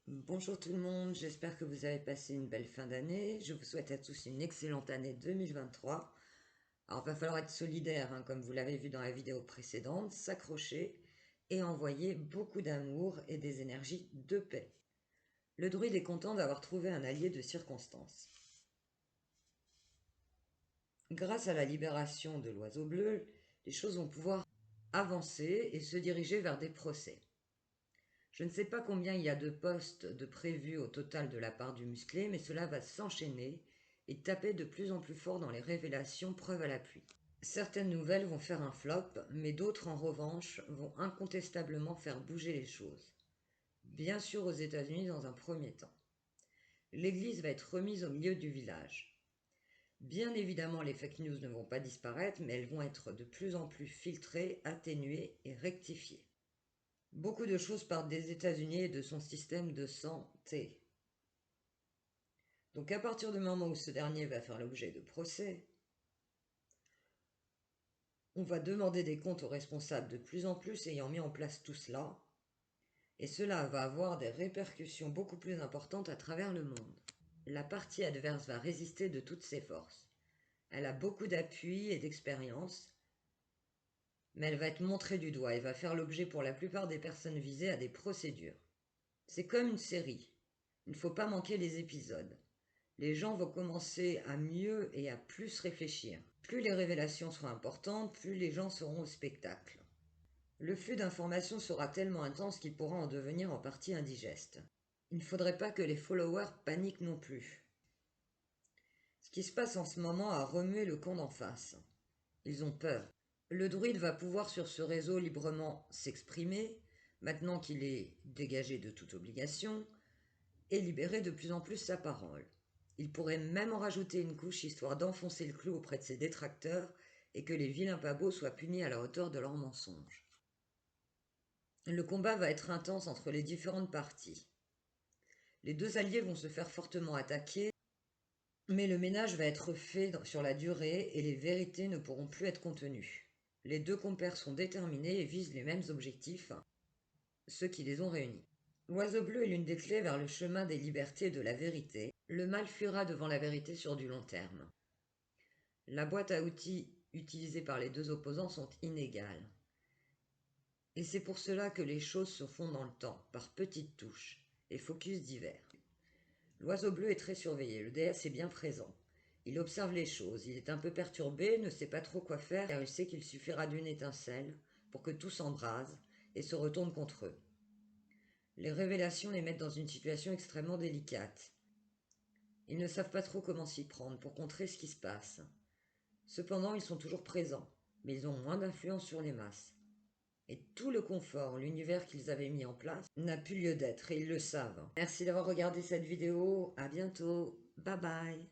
Bonjour tout le monde, j'espère que vous avez passé une belle fin d'année. Je vous souhaite à tous une excellente année 2023. Alors, il va falloir être solidaire, hein, comme vous l'avez vu dans la vidéo précédente, s'accrocher et envoyer beaucoup d'amour et des énergies de paix. Le druide est content d'avoir trouvé un allié de circonstance. Grâce à la libération de l'oiseau bleu, les choses vont pouvoir avancer et se diriger vers des procès. Je ne sais pas combien il y a de postes de prévus au total de la part du musclé, mais cela va s'enchaîner et taper de plus en plus fort dans les révélations, preuve à l'appui. Certaines nouvelles vont faire un flop, mais d'autres en revanche vont incontestablement faire bouger les choses. Bien sûr aux États-Unis dans un premier temps. L'église va être remise au milieu du village. Bien évidemment, les fake news ne vont pas disparaître, mais elles vont être de plus en plus filtrées, atténuées et rectifiées. Beaucoup de choses partent des États-Unis et de son système de santé. Donc à partir du moment où ce dernier va faire l'objet de procès, on va demander des comptes aux responsables de plus en plus ayant mis en place tout cela, et cela va avoir des répercussions beaucoup plus importantes à travers le monde. La partie adverse va résister de toutes ses forces. Elle a beaucoup d'appui et d'expérience, mais elle va être montrée du doigt et va faire l'objet pour la plupart des personnes visées à des procédures. C'est comme une série. Il ne faut pas manquer les épisodes. Les gens vont commencer à mieux et à plus réfléchir. Plus les révélations seront importantes, plus les gens seront au spectacle. Le flux d'informations sera tellement intense qu'il pourra en devenir en partie indigeste. Il ne faudrait pas que les followers paniquent non plus. Ce qui se passe en ce moment a remué le camp d'en face. Ils ont peur. Le druide va pouvoir sur ce réseau librement s'exprimer, maintenant qu'il est dégagé de toute obligation, et libérer de plus en plus sa parole. Il pourrait même en rajouter une couche histoire d'enfoncer le clou auprès de ses détracteurs et que les vilains pas beaux soient punis à la hauteur de leurs mensonges. Le combat va être intense entre les différentes parties. Les deux alliés vont se faire fortement attaquer, mais le ménage va être fait sur la durée et les vérités ne pourront plus être contenues. Les deux compères sont déterminés et visent les mêmes objectifs, ceux qui les ont réunis. L'oiseau bleu est l'une des clés vers le chemin des libertés et de la vérité. Le mal fuira devant la vérité sur du long terme. La boîte à outils utilisée par les deux opposants sont inégales. Et c'est pour cela que les choses se font dans le temps, par petites touches, et focus divers. L'oiseau bleu est très surveillé, le DS est bien présent. Il observe les choses, il est un peu perturbé, ne sait pas trop quoi faire, car il sait qu'il suffira d'une étincelle pour que tout s'embrase et se retourne contre eux. Les révélations les mettent dans une situation extrêmement délicate. Ils ne savent pas trop comment s'y prendre pour contrer ce qui se passe. Cependant, ils sont toujours présents, mais ils ont moins d'influence sur les masses. Et tout le confort, l'univers qu'ils avaient mis en place, n'a plus lieu d'être, et ils le savent. Merci d'avoir regardé cette vidéo, à bientôt, bye bye.